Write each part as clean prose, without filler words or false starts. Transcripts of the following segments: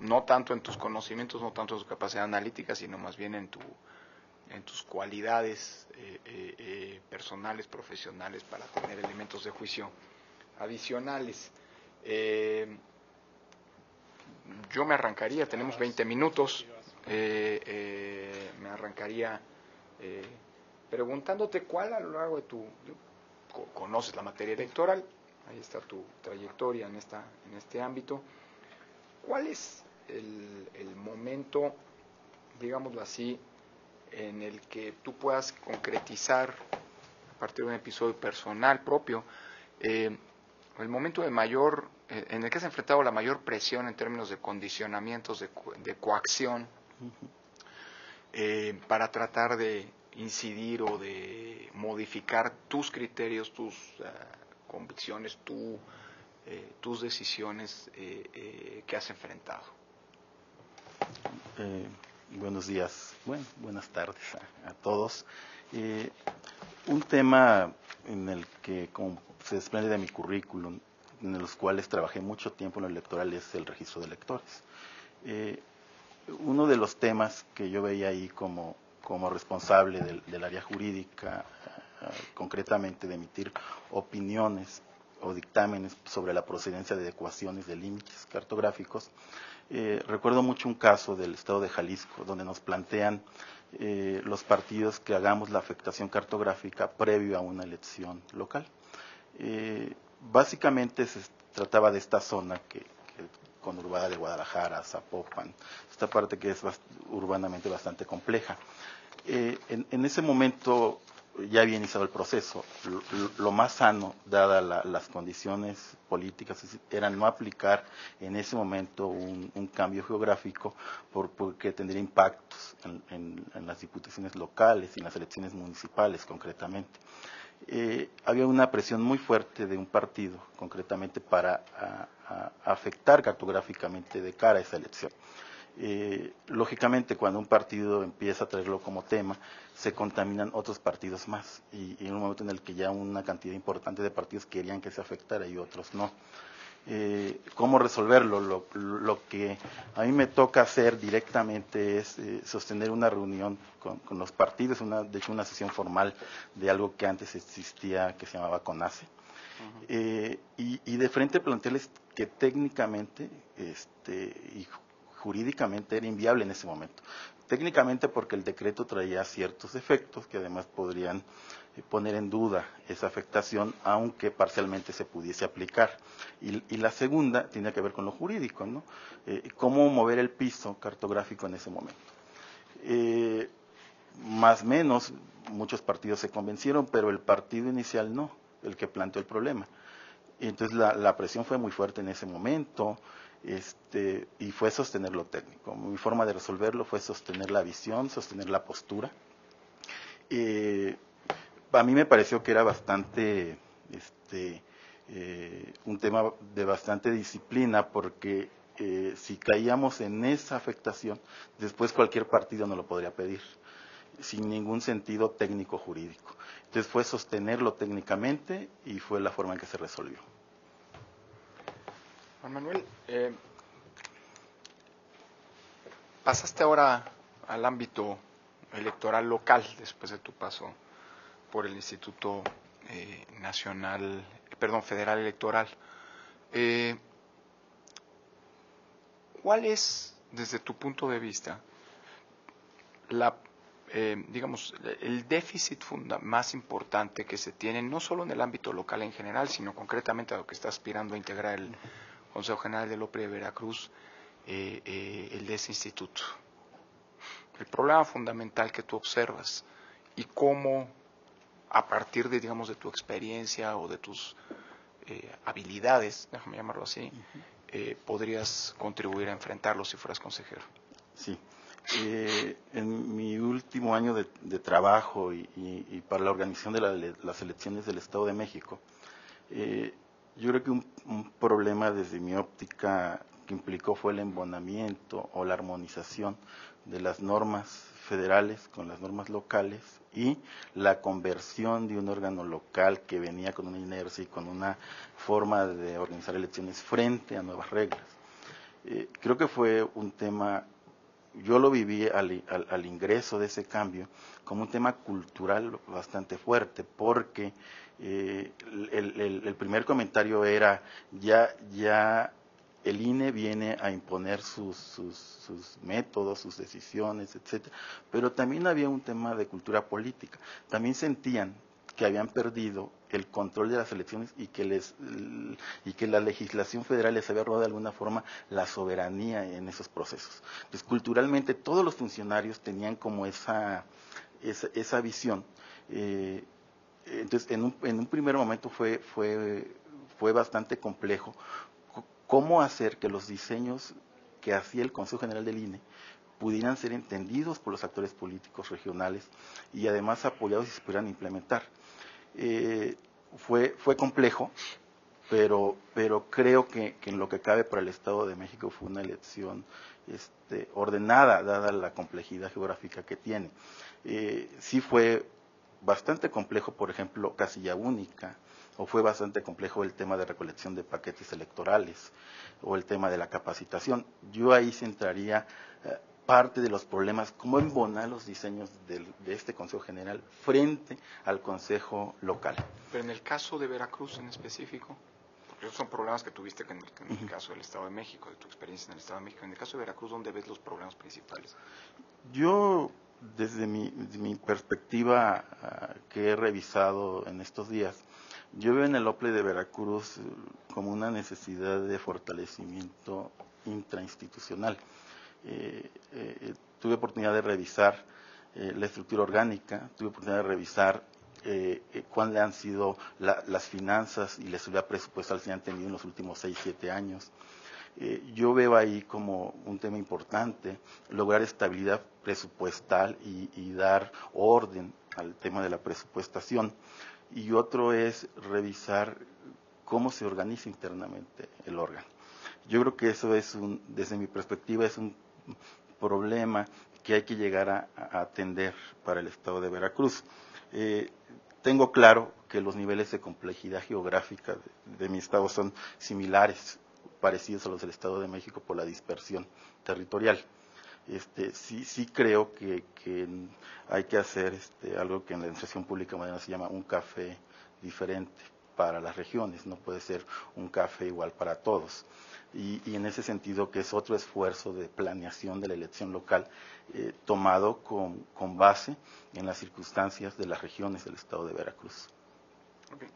no tanto en tus conocimientos, no tanto en tu capacidad analítica, sino más bien en tus cualidades personales, profesionales, para tener elementos de juicio adicionales. Yo me arrancaría, tenemos 20 minutos, me arrancaría preguntándote cuál a lo largo de conoces la materia electoral, ahí está tu trayectoria en este ámbito. ¿Cuál es el momento, digámoslo así, en el que tú puedas concretizar, a partir de un episodio personal propio, el momento de mayor, en el que has enfrentado la mayor presión en términos de condicionamientos, de coacción, para tratar de incidir o de modificar tus criterios, tus convicciones, tus decisiones que has enfrentado? Buenos días, buenas tardes a todos. Un tema en el que, como se desprende de mi currículum, en los cuales trabajé mucho tiempo en lo electoral, es el registro de electores. Uno de los temas que yo veía ahí como responsable del área jurídica, concretamente de emitir opiniones o dictámenes sobre la procedencia de adecuaciones de límites cartográficos. Recuerdo mucho un caso del estado de Jalisco, donde nos plantean los partidos que hagamos la afectación cartográfica previo a una elección local. Básicamente se trataba de esta zona que conurbada de Guadalajara, Zapopan, esta parte que es urbanamente bastante compleja. En ese momento ya había iniciado el proceso. Lo más sano, dadas las condiciones políticas, era no aplicar en ese momento un cambio geográfico porque tendría impactos en las diputaciones locales y en las elecciones municipales concretamente. Había una presión muy fuerte de un partido, concretamente para afectar cartográficamente de cara a esa elección. Lógicamente, cuando un partido empieza a traerlo como tema, se contaminan otros partidos más, y en un momento en el que ya una cantidad importante de partidos querían que se afectara y otros no. ¿Cómo resolverlo? Lo que a mí me toca hacer directamente es sostener una reunión con los partidos, de hecho una sesión formal de algo que antes existía, que se llamaba CONACE, y de frente plantearles que técnicamente y jurídicamente era inviable en ese momento. Técnicamente porque el decreto traía ciertos efectos que además podrían poner en duda esa afectación, aunque parcialmente se pudiese aplicar. Y la segunda tiene que ver con lo jurídico, ¿no? Cómo mover el piso cartográfico en ese momento. Más o menos, muchos partidos se convencieron, pero el partido inicial no, el que planteó el problema. Y entonces la presión fue muy fuerte en ese momento, y fue sostener lo técnico. Mi forma de resolverlo fue sostener la visión, sostener la postura. A mí me pareció que era bastante, un tema de bastante disciplina, porque si caíamos en esa afectación, después cualquier partido nos lo podría pedir, sin ningún sentido técnico jurídico. Entonces fue sostenerlo técnicamente y fue la forma en que se resolvió. Juan Manuel, pasaste ahora al ámbito electoral local después de tu paso por el Instituto Federal Electoral. ¿Cuál es, desde tu punto de vista, el déficit más importante que se tiene, no solo en el ámbito local en general, sino concretamente a lo que está aspirando a integrar el Consejo General del OPRI de Veracruz, el de ese instituto? El problema fundamental que tú observas y cómo, a partir de, de tu experiencia o de tus habilidades, déjame llamarlo así, podrías contribuir a enfrentarlo si fueras consejero. Sí. En mi último año de trabajo y para la organización de las elecciones del Estado de México, yo creo que un problema desde mi óptica que implicó fue el embonamiento o la armonización de las normas federales con las normas locales y la conversión de un órgano local que venía con una inercia y con una forma de organizar elecciones frente a nuevas reglas. Creo que fue un tema, yo lo viví al ingreso de ese cambio como un tema cultural bastante fuerte, porque el primer comentario era, ya el INE viene a imponer sus métodos, sus decisiones, etcétera, pero también había un tema de cultura política. También sentían que habían perdido el control de las elecciones y que la legislación federal les había robado de alguna forma la soberanía en esos procesos. Entonces, culturalmente todos los funcionarios tenían como esa visión. Entonces, en un primer momento fue bastante complejo cómo hacer que los diseños que hacía el Consejo General del INE pudieran ser entendidos por los actores políticos regionales y además apoyados y se pudieran implementar. Fue complejo, pero creo que en lo que cabe para el Estado de México fue una elección ordenada, dada la complejidad geográfica que tiene. Sí fue bastante complejo, por ejemplo, casilla única, o fue bastante complejo el tema de recolección de paquetes electorales, o el tema de la capacitación. Yo ahí centraría parte de los problemas, cómo embonar los diseños de este Consejo General frente al Consejo Local. Pero en el caso de Veracruz en específico, porque esos son problemas que tuviste en el caso del Estado de México, de tu experiencia en el Estado de México, en el caso de Veracruz, ¿dónde ves los problemas principales? Yo, desde mi perspectiva que he revisado en estos días, yo veo en el OPLE de Veracruz como una necesidad de fortalecimiento intrainstitucional. Tuve oportunidad de revisar la estructura orgánica, tuve oportunidad de revisar cuáles han sido las finanzas y la seguridad presupuestal que han tenido en los últimos 6-7 años. Yo veo ahí como un tema importante lograr estabilidad presupuestal y dar orden al tema de la presupuestación. Y otro es revisar cómo se organiza internamente el órgano. Yo creo que eso desde mi perspectiva, es un problema que hay que llegar a atender para el Estado de Veracruz. Tengo claro que los niveles de complejidad geográfica de mi estado son similares, parecidos a los del Estado de México por la dispersión territorial. Sí creo que hay que hacer algo que en la administración pública moderna se llama un café diferente para las regiones, no puede ser un café igual para todos. Y en ese sentido, que es otro esfuerzo de planeación de la elección local, tomado con base en las circunstancias de las regiones del Estado de Veracruz. Okay.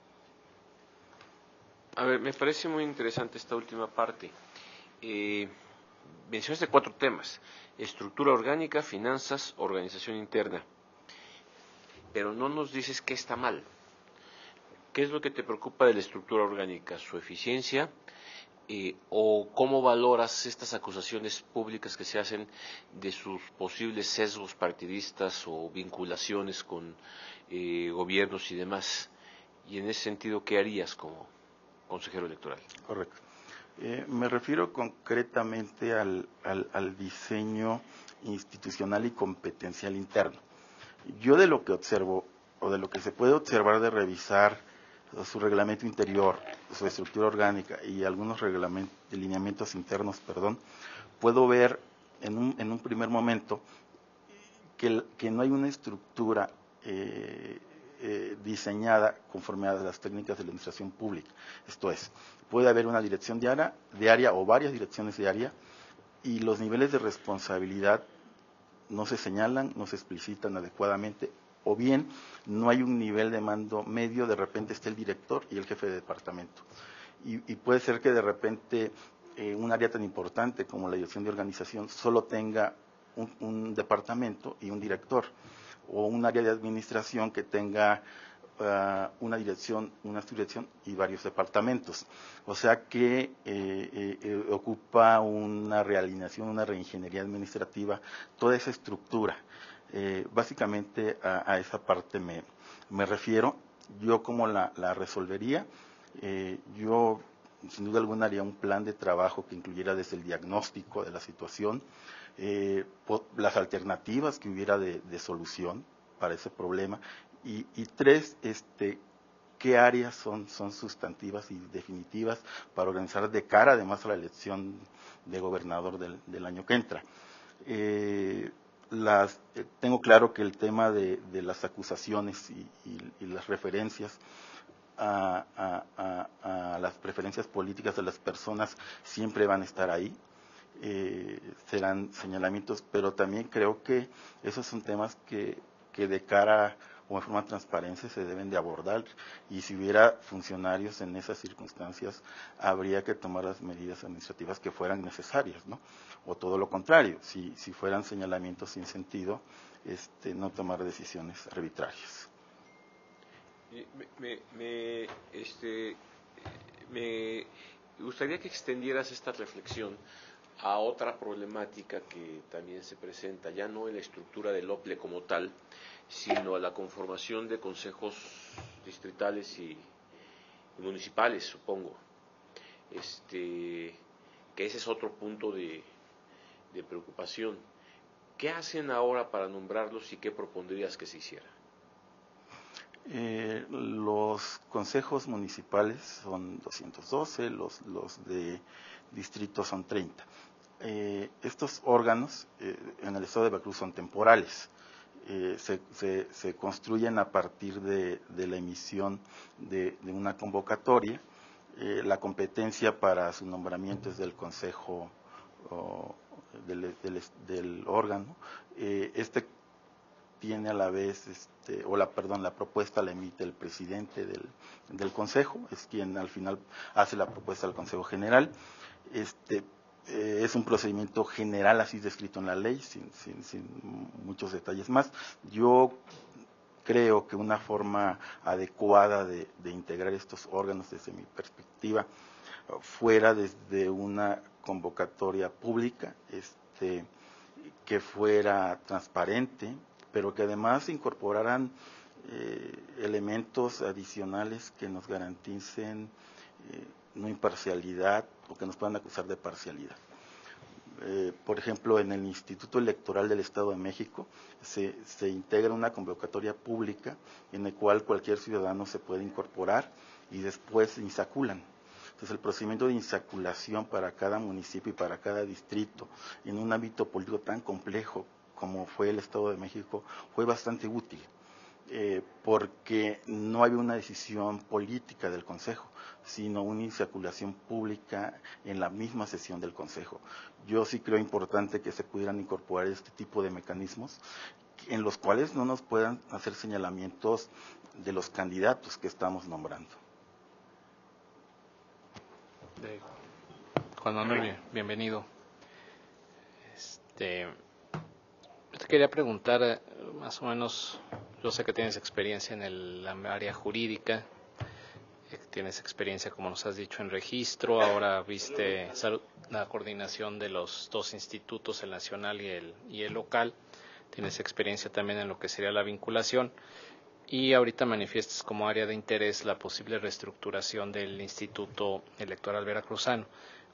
A ver, me parece muy interesante esta última parte. Mencionaste 4 temas: estructura orgánica, finanzas, organización interna. Pero no nos dices qué está mal. ¿Qué es lo que te preocupa de la estructura orgánica? ¿Su eficiencia? ¿O cómo valoras estas acusaciones públicas que se hacen de sus posibles sesgos partidistas o vinculaciones con gobiernos y demás? Y en ese sentido, ¿qué harías como consejero electoral? Correcto. Me refiero concretamente al diseño institucional y competencial interno. Yo de lo que observo, o de lo que se puede observar de revisar su reglamento interior, su estructura orgánica y algunos lineamientos internos, puedo ver en un primer momento que no hay una estructura diseñada conforme a las técnicas de la administración pública. Esto es, puede haber una dirección de área o varias direcciones de área, y los niveles de responsabilidad no se señalan, no se explicitan adecuadamente, o bien no hay un nivel de mando medio, de repente está el director y el jefe de departamento. Y puede ser que de repente un área tan importante como la dirección de organización solo tenga un departamento y un director, o un área de administración que tenga una subdirección y varios departamentos. O sea que ocupa una realineación, una reingeniería administrativa, toda esa estructura. Básicamente a esa parte me refiero. Yo cómo la resolvería. Yo sin duda alguna haría un plan de trabajo que incluyera desde el diagnóstico de la situación, las alternativas que hubiera de solución para ese problema, y 3, qué áreas son sustantivas y definitivas para organizar de cara además a la elección de gobernador del año que entra. Tengo claro que el tema de las acusaciones y las referencias a las preferencias políticas de las personas siempre van a estar ahí. Serán señalamientos, pero también creo que esos son temas que de cara o en forma de transparencia se deben de abordar, y si hubiera funcionarios en esas circunstancias habría que tomar las medidas administrativas que fueran necesarias, ¿no? O todo lo contrario, si fueran señalamientos sin sentido, no tomar decisiones arbitrarias. Me gustaría que extendieras esta reflexión a otra problemática que también se presenta, ya no en la estructura del OPLE como tal, sino a la conformación de consejos distritales y municipales, supongo. Que ese es otro punto de preocupación. ¿Qué hacen ahora para nombrarlos y qué propondrías que se hiciera? Los consejos municipales son 212, los de distrito son 30. Estos órganos en el estado de Veracruz son temporales. Se construyen a partir de la emisión de una convocatoria. La competencia para su nombramiento es del consejo del órgano. Tiene a la vez, la propuesta la emite el presidente del consejo, es quien al final hace la propuesta al consejo general. Es un procedimiento general así descrito en la ley, sin muchos detalles más. Yo creo que una forma adecuada de integrar estos órganos desde mi perspectiva fuera desde una convocatoria pública, que fuera transparente, pero que además incorporaran elementos adicionales que nos garanticen no imparcialidad o que nos puedan acusar de parcialidad. Por ejemplo, en el Instituto Electoral del Estado de México se integra una convocatoria pública en la cual cualquier ciudadano se puede incorporar y después insaculan. Entonces, el procedimiento de insaculación para cada municipio y para cada distrito en un ámbito político tan complejo como fue el Estado de México fue bastante útil, porque no había una decisión política del Consejo, sino una insaculación pública en la misma sesión del Consejo. Yo sí creo importante que se pudieran incorporar este tipo de mecanismos en los cuales no nos puedan hacer señalamientos de los candidatos que estamos nombrando. Juan Manuel, bienvenido. Yo te quería preguntar, más o menos, yo sé que tienes experiencia en el área jurídica, tienes experiencia, como nos has dicho, en registro, ahora viste la coordinación de los dos institutos, el nacional y el local, tienes experiencia también en lo que sería la vinculación, y ahorita manifiestas como área de interés la posible reestructuración del Instituto Electoral Veracruzano.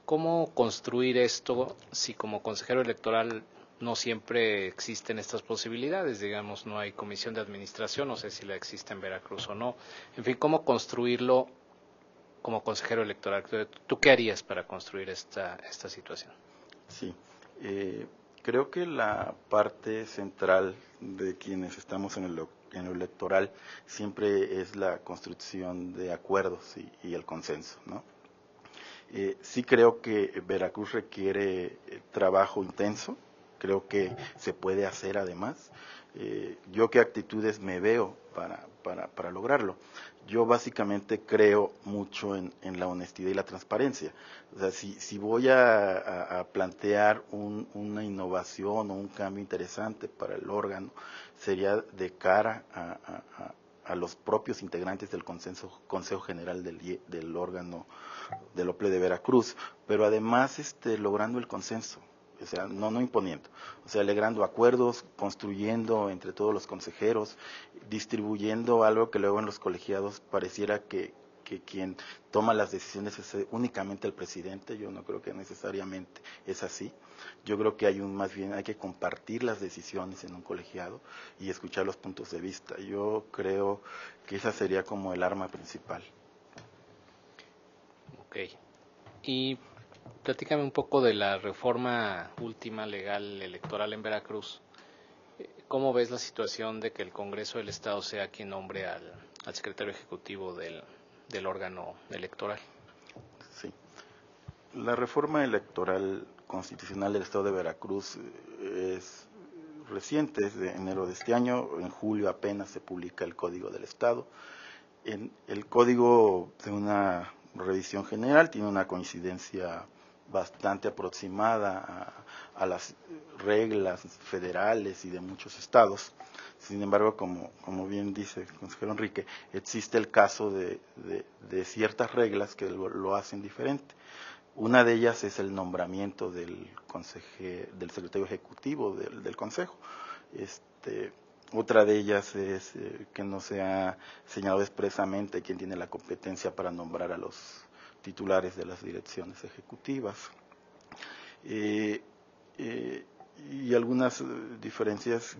¿Cómo construir esto si como consejero electoral no siempre existen estas posibilidades? Digamos, no hay comisión de administración, no sé si la existe en Veracruz o no. En fin, ¿cómo construirlo como consejero electoral? ¿Tú qué harías para construir esta situación? Sí, creo que la parte central de quienes estamos en lo electoral siempre es la construcción de acuerdos y el consenso, ¿no? Sí creo que Veracruz requiere trabajo intenso, creo que se puede hacer además. Yo qué actitudes me veo para lograrlo. Yo básicamente creo mucho en la honestidad y la transparencia. O sea, si voy a plantear una innovación o un cambio interesante para el órgano, sería de cara a los propios integrantes del Consejo General del órgano del OPLE de Veracruz, pero además logrando el consenso. O sea, no imponiendo, o sea, logrando acuerdos, construyendo entre todos los consejeros, distribuyendo algo que luego en los colegiados pareciera que que quien toma las decisiones es únicamente el presidente. Yo no creo que necesariamente es así. Yo creo que más bien hay que compartir las decisiones en un colegiado y escuchar los puntos de vista. Yo creo que esa sería como el arma principal. Ok. Y platícame un poco de la reforma última legal electoral en Veracruz. ¿Cómo ves la situación de que el Congreso del Estado sea quien nombre al secretario ejecutivo del órgano electoral? Sí. La reforma electoral constitucional del Estado de Veracruz es reciente, es de enero de este año. En julio apenas se publica el Código del Estado. El Código, de una revisión general, tiene una coincidencia bastante aproximada a las reglas federales y de muchos estados. Sin embargo, como bien dice el consejero Enrique, existe el caso de ciertas reglas que lo hacen diferente. Una de ellas es el nombramiento del secretario ejecutivo del Consejo. Otra de ellas es que no se ha señalado expresamente quién tiene la competencia para nombrar a los titulares de las direcciones ejecutivas. Y algunas diferencias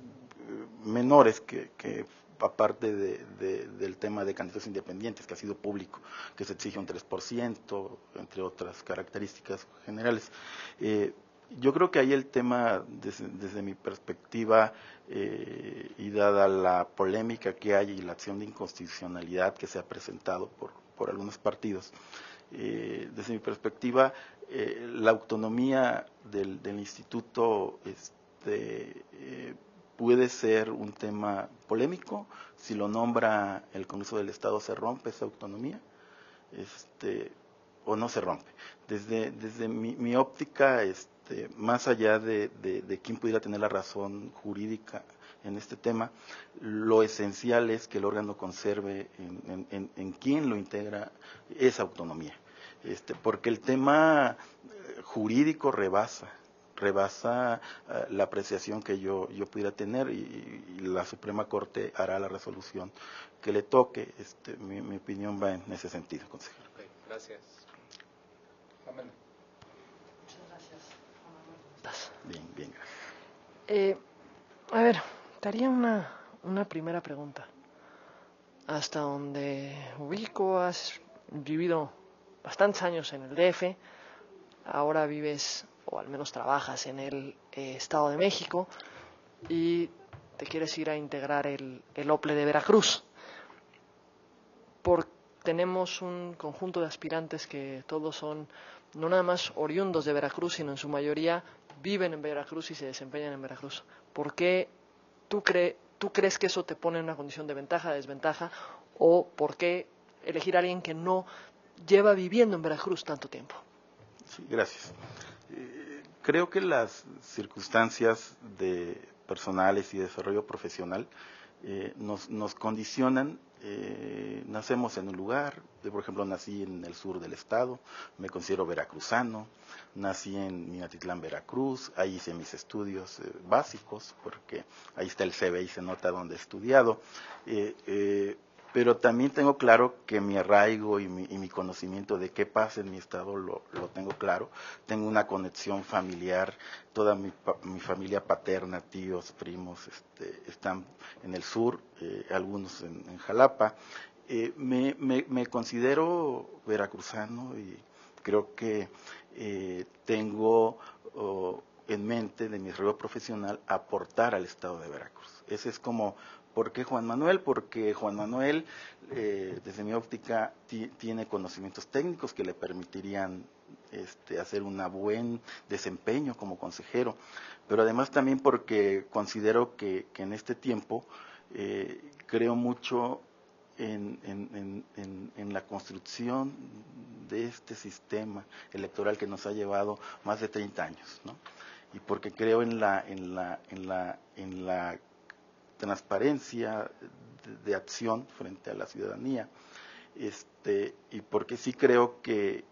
menores que aparte del tema de candidatos independientes, que ha sido público, que se exige un 3%, entre otras características generales. Yo creo que ahí el tema, desde mi perspectiva, y dada la polémica que hay y la acción de inconstitucionalidad que se ha presentado por algunos partidos, desde mi perspectiva, la autonomía del instituto puede ser un tema polémico. Si lo nombra el Congreso del Estado, ¿se rompe esa autonomía? ¿O no se rompe? Desde mi óptica, más allá de quién pudiera tener la razón jurídica en este tema, lo esencial es que el órgano conserve en quién lo integra esa autonomía, porque el tema jurídico rebasa la apreciación que yo pudiera tener, y la Suprema Corte hará la resolución que le toque. Mi opinión va en ese sentido, consejero. Okay, gracias. Muchas gracias. Bien, gracias. A ver, te haría una primera pregunta. Hasta donde ubico, has vivido bastantes años en el DF, ahora vives, o al menos trabajas, en el Estado de México, y te quieres ir a integrar el OPLE de Veracruz. Tenemos un conjunto de aspirantes que todos son no nada más oriundos de Veracruz, sino en su mayoría viven en Veracruz y se desempeñan en Veracruz. ¿Por qué tú crees que eso te pone en una condición de ventaja, desventaja? ¿O por qué elegir a alguien que no lleva viviendo en Veracruz tanto tiempo? Sí, gracias. Creo que las circunstancias personales y desarrollo profesional nos condicionan. Nacemos en un lugar, por ejemplo, nací en el sur del estado, me considero veracruzano, nací en Minatitlán, Veracruz, ahí hice mis estudios básicos, porque ahí está el CV y se nota dónde he estudiado, pero también tengo claro que mi arraigo y mi conocimiento de qué pasa en mi estado lo tengo claro. Tengo una conexión familiar, toda mi familia paterna, tíos, primos, están en el sur, algunos en Jalapa. Me considero veracruzano y creo que tengo en mente, de mi desarrollo profesional, aportar al estado de Veracruz. Ese es como... ¿Por qué Juan Manuel? Porque Juan Manuel, desde mi óptica, tiene conocimientos técnicos que le permitirían hacer un buen desempeño como consejero, pero además también porque considero que en este tiempo creo mucho en la construcción de este sistema electoral que nos ha llevado más de 30 años, ¿no? Y porque creo en la transparencia de acción frente a la ciudadanía, y porque sí creo que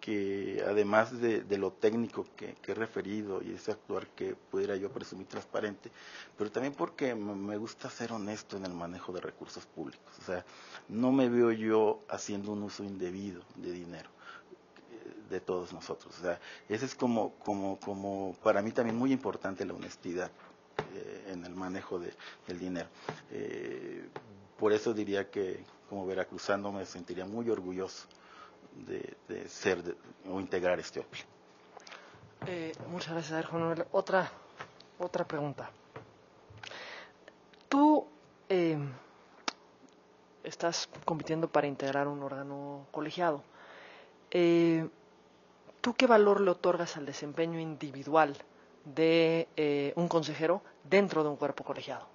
que además de lo técnico que he referido y ese actuar que pudiera yo presumir transparente, pero también porque me gusta ser honesto en el manejo de recursos públicos. O sea, no me veo yo haciendo un uso indebido de dinero de todos nosotros. O sea, ese es como para mí también muy importante la honestidad en el manejo del dinero. Por eso diría que como veracruzano me sentiría muy orgulloso de ser o integrar este OPLE. Muchas gracias, Juan Manuel. Otra pregunta. Tú estás compitiendo para integrar un órgano colegiado. ¿Tú qué valor le otorgas al desempeño individual de un consejero dentro de un cuerpo colegiado?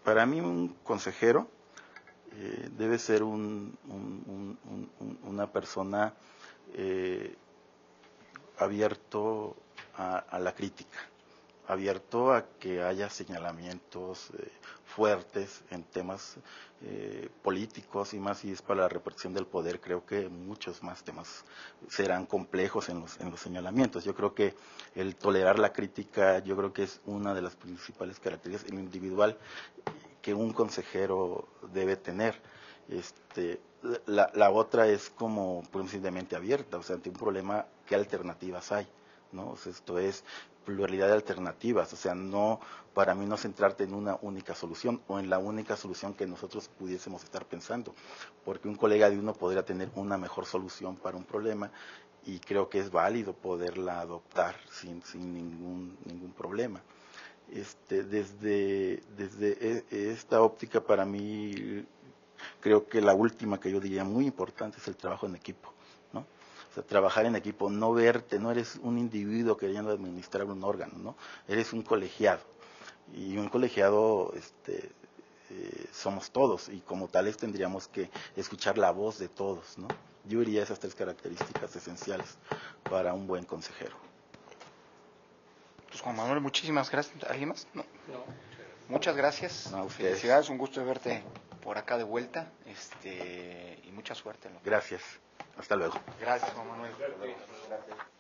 Para mí un consejero debe ser una persona abierto a la crítica, abierto a que haya señalamientos fuertes en temas políticos, y más si es para la repartición del poder. Creo que muchos más temas serán complejos en los señalamientos. Yo creo que el tolerar la crítica, yo creo que es una de las principales características, el individual, que un consejero debe tener. La otra es como de mente abierta, o sea, ante un problema, ¿qué alternativas hay? ¿No? O sea, esto es pluralidad de alternativas, o sea, no, para mí no centrarte en una única solución o en la única solución que nosotros pudiésemos estar pensando, porque un colega de uno podría tener una mejor solución para un problema y creo que es válido poderla adoptar sin ningún problema. Desde esta óptica, para mí, creo que la última que yo diría muy importante es el trabajo en equipo, ¿no? O sea, trabajar en equipo, no verte, no eres un individuo queriendo administrar un órgano, ¿no? Eres un colegiado, y un colegiado somos todos, y como tales tendríamos que escuchar la voz de todos, ¿no? Yo diría esas 3 características esenciales para un buen consejero. Pues Juan Manuel, muchísimas gracias. ¿Alguien más? No. Muchas gracias. No, felicidades, un gusto verte por acá de vuelta, y mucha suerte. Gracias. Hasta luego. Gracias, Juan Manuel. Gracias.